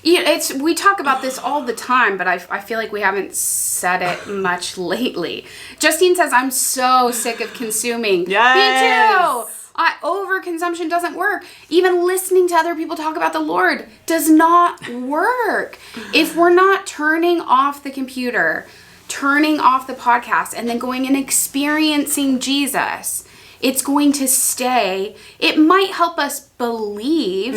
Yeah, we talk about this all the time, but I feel like we haven't said it much lately. Justine says, I'm so sick of consuming. Yes. Me too. Overconsumption doesn't work. Even listening to other people talk about the Lord does not work. If we're not turning off the computer, turning off the podcast, and then going and experiencing Jesus, it's going to stay. It might help us believe,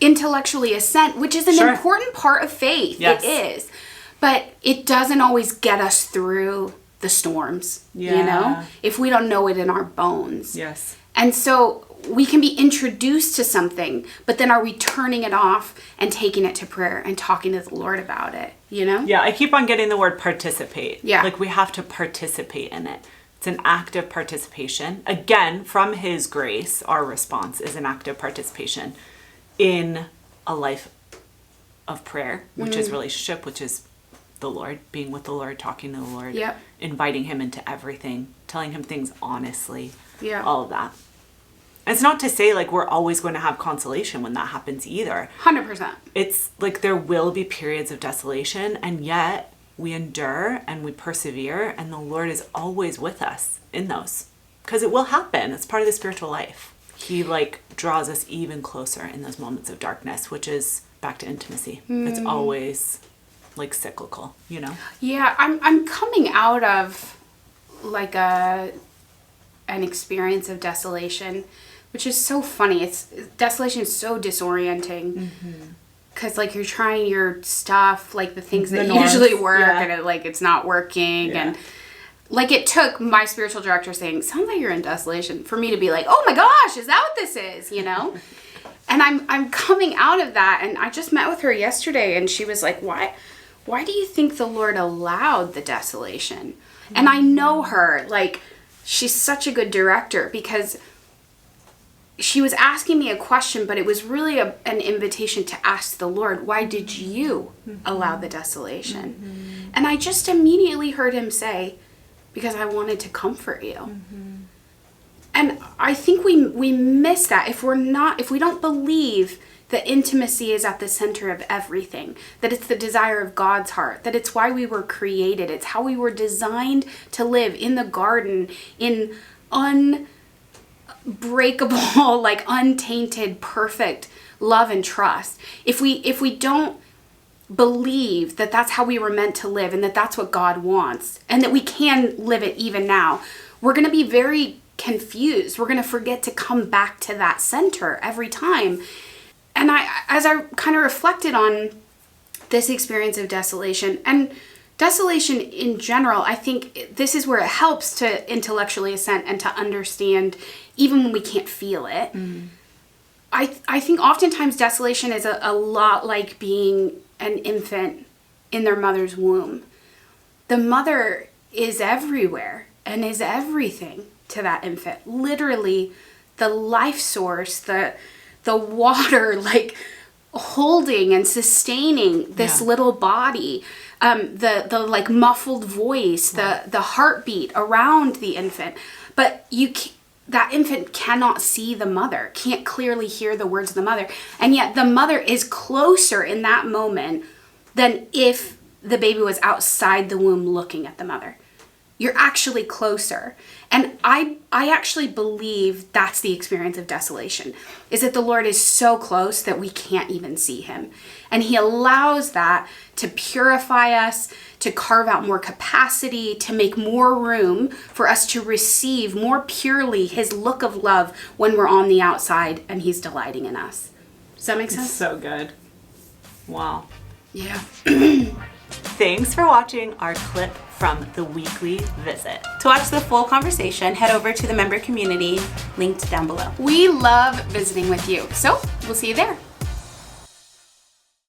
intellectually assent, which is an important part of faith. Yes. It is. But it doesn't always get us through the storms, if we don't know it in our bones. Yes. And so we can be introduced to something, but then are we turning it off and taking it to prayer and talking to the Lord about it, Yeah, I keep on getting the word participate. Yeah. Like we have to participate in it. It's an active participation. Again, from His grace, our response is an active participation in a life of prayer, which is relationship, which is the Lord, being with the Lord, talking to the Lord, inviting Him into everything, telling Him things honestly, all of that. It's not to say like we're always going to have consolation when that happens either. 100%. It's like there will be periods of desolation, and yet we endure and we persevere, and the Lord is always with us in those. Because it will happen. It's part of the spiritual life. He like draws us even closer in those moments of darkness, which is back to intimacy. It's always like cyclical, Yeah, I'm coming out of like an experience of desolation, which is so funny. Desolation is so disorienting because like you're trying your stuff, like the things that usually work, and it's not working, and like it took my spiritual director saying, "Sounds like you're in desolation," for me to be like, "Oh my gosh, is that what this is?" And I'm coming out of that, and I just met with her yesterday, and she was like, Why do you think the Lord allowed the desolation? And I know her, like, she's such a good director, because she was asking me a question, but it was really an invitation to ask the Lord, why did you allow the desolation? And I just immediately heard Him say, because I wanted to comfort you. And I think we miss that if we don't believe that intimacy is at the center of everything, that it's the desire of God's heart, that it's why we were created, it's how we were designed to live in the garden in unbreakable, like untainted, perfect love and trust. If we don't believe that that's how we were meant to live, and that that's what God wants, and that we can live it even now, we're going to be very confused. We're going to forget to come back to that center every time. And as I kind of reflected on this experience of desolation, and desolation in general, I think this is where it helps to intellectually assent and to understand, even when we can't feel it. I think oftentimes desolation is a lot like being an infant in their mother's womb. The mother is everywhere and is everything to that infant. Literally, the life source, the water, like holding and sustaining this little body, the like muffled voice, the heartbeat around the infant. But that infant cannot see the mother, can't clearly hear the words of the mother. And yet the mother is closer in that moment than if the baby was outside the womb looking at the mother. You're actually closer. And I actually believe that's the experience of desolation, is that the Lord is so close that we can't even see Him. And He allows that to purify us, to carve out more capacity, to make more room for us to receive more purely His look of love when we're on the outside and He's delighting in us. Does that make sense? It's so good. Wow. Yeah. Thanks for watching our clip from the weekly visit. To watch the full conversation, head over to the member community linked down below. We love visiting with you, so we'll see you there.